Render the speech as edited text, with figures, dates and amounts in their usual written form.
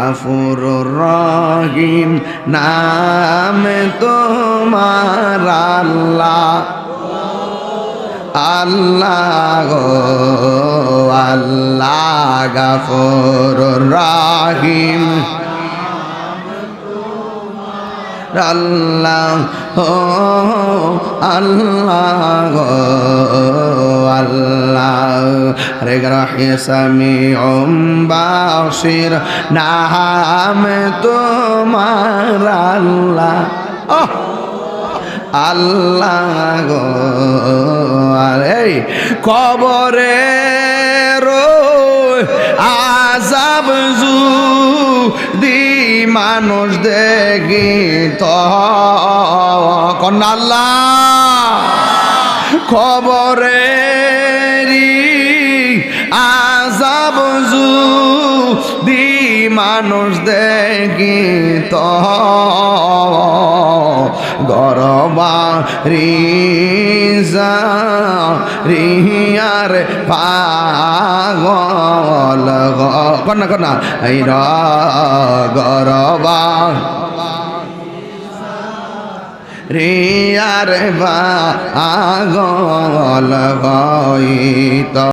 গাফুরুর রহিম নাম তোমার আল্লাহ আল্লাহ গো আল্লাহ গাফুরুর রহিম আল্লাহ ও আল্লাহ গো আল্লাহ রে রহি সামিউম বাসির নাম তোমার আল্লাহ আল্লাহ গো আরে কবরে আযাব যদি মানুষ দেখি তো কোন আল্লাহ কবরে আযাব যদি মানুষ দেখি তো গরবারি রিয়ার পাগল কন্যা কন্যা এই গরবা রিয়ার পাগল হইত